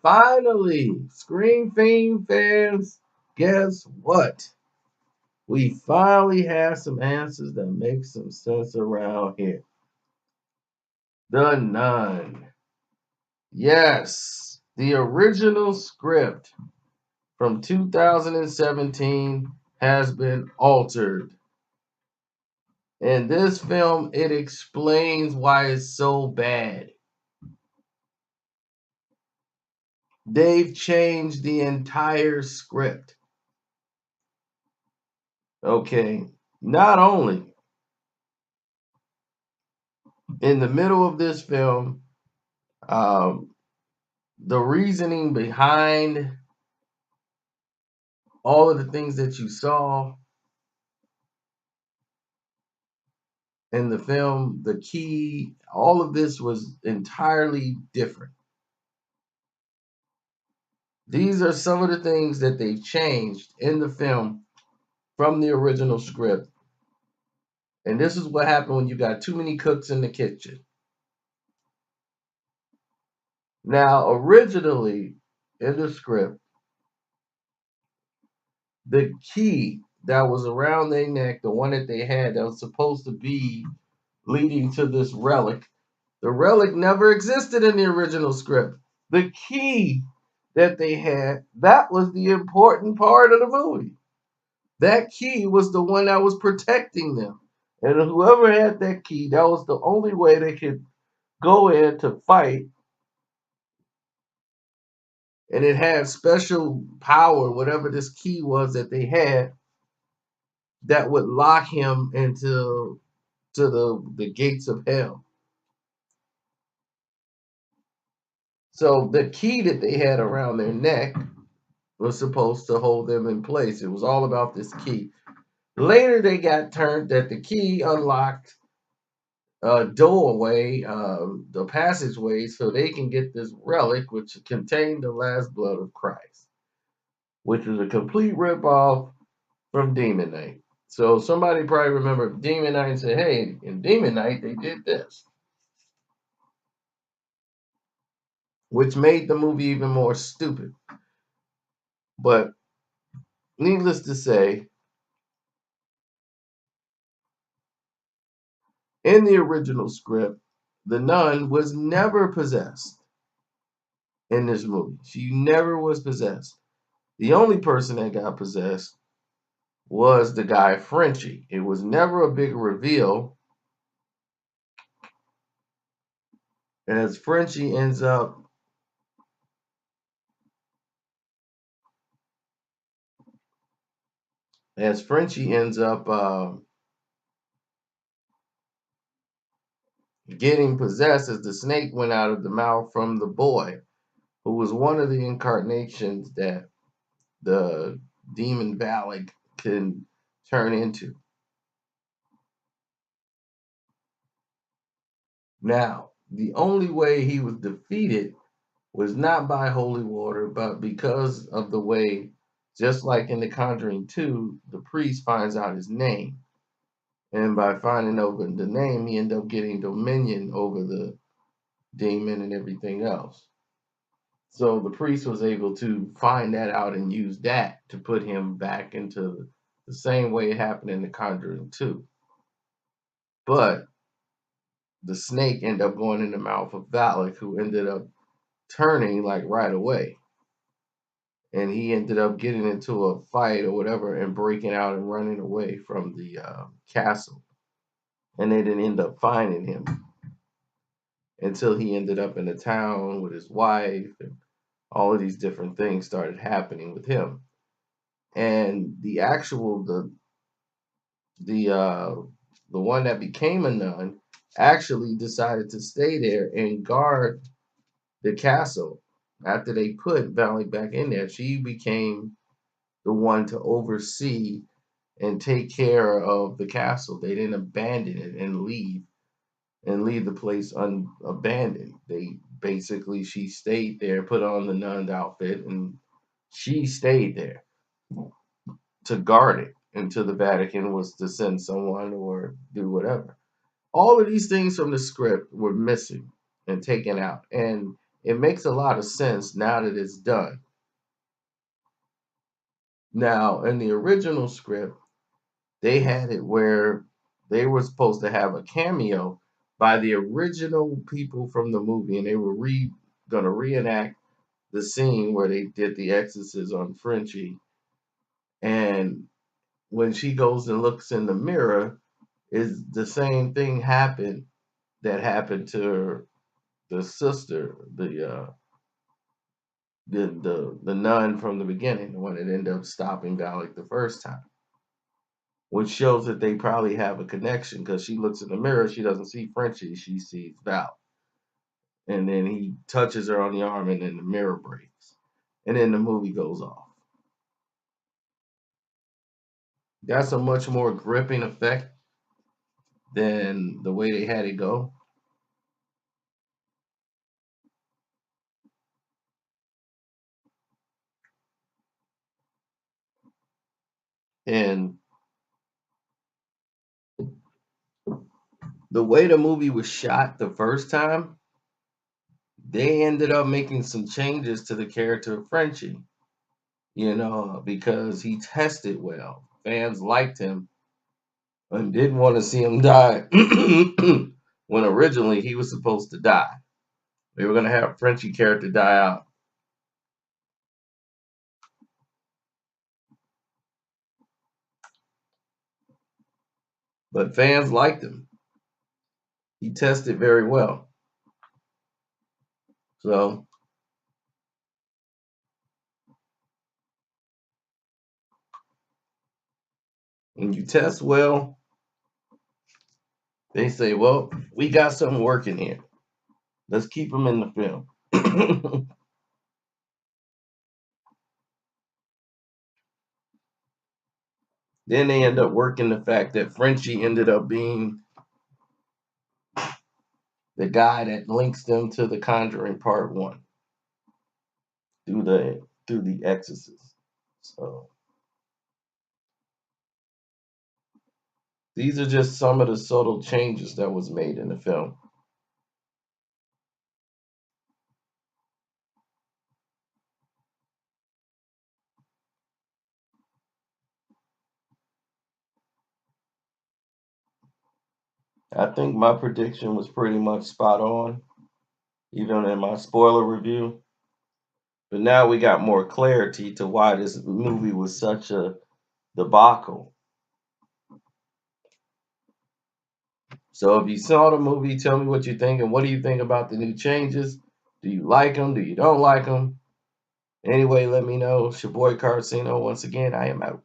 Finally, Scream Fiend fans, guess what? We finally have some answers that make some sense around here. The Nun. Yes, the original script from 2017 has been altered. In this film, it explains why it's so bad. They've changed the entire script. Okay. Not only in the middle of this film, um, the reasoning behind all of the things that you saw in the film, the key, all of this was entirely different. These are some of the things that they changed in the film from the original script. And this is what happened when you got too many cooks in the kitchen. Now, originally in the script, the key that was around their neck, the one that they had that was supposed to be leading to this relic, the relic never existed in the original script. The key that they had, that was the important part of the movie. That key was the one that was protecting them. And whoever had that key, that was the only way they could go in to fight. And it had special power, whatever this key was that they had, that would lock him into the gates of hell. So the key that they had around their neck was supposed to hold them in place. It was all about this key. Later, they got turned that the key unlocked a doorway, the passageway, so they can get this relic, which contained the last blood of Christ, which was a complete ripoff from Demon Knight. So somebody probably remember Demon Knight and said, "Hey, in Demon Knight they did this," which made the movie even more stupid. But needless to say, in the original script, the nun was never possessed in this movie. She never was possessed. The only person that got possessed was the guy Frenchie. It was never a big reveal. As Frenchie ends up as Frenchie ends up getting possessed as the snake went out of the mouth from the boy, who was one of the incarnations that the demon Valak can turn into. Now, the only way he was defeated was not by holy water, but because of the way, just like in The Conjuring 2, the priest finds out his name. And by finding over the name, he ended up getting dominion over the demon and everything else. So the priest was able to find that out and use that to put him back into the same way it happened in The Conjuring 2. But the snake ended up going in the mouth of Valak, who ended up turning like right away. And he ended up getting into a fight or whatever and breaking out and running away from the castle. And they didn't end up finding him until he ended up in the town with his wife, and all of these different things started happening with him. And the the one that became a nun actually decided to stay there and guard the castle. After they put Valley back in there, she became the one to oversee and take care of the castle. They didn't abandon it and leave the place unabandoned. They basically, she stayed there, put on the nun's outfit, and she stayed there to guard it until the Vatican was to send someone or do whatever. All of these things from the script were missing and taken out. And it makes a lot of sense now that it's done. Now, in the original script, they had it where they were supposed to have a cameo by the original people from the movie, and they were gonna reenact the scene where they did the exorcism on Frenchie. And when she goes and looks in the mirror, is the same thing happened that happened to the sister, the nun from the beginning, the one that ended up stopping Valak the first time, which shows that they probably have a connection because she looks in the mirror, she doesn't see Frenchie, she sees Val, and then he touches her on the arm, and then the mirror breaks, and then the movie goes off. That's a much more gripping effect than the way they had it go. And the way the movie was shot the first time, they ended up making some changes to the character of Frenchie, because he tested well. Fans liked him and didn't want to see him die when originally he was supposed to die. They were going to have Frenchie character die out. But fans liked him. He tested very well. So when you test well, they say, well, we got something working here. Let's keep him in the film. Then they end up working the fact that Frenchie ended up being the guy that links them to The Conjuring Part One through the Exorcist. So these are just some of the subtle changes that was made in the film. I think my prediction was pretty much spot on, even in my spoiler review. But now we got more clarity to why this movie was such a debacle. So if you saw the movie, tell me what you think, and what do you think about the new changes? Do you like them? Do you don't like them? Anyway, let me know. It's your boy Carcino. Once again, I am out.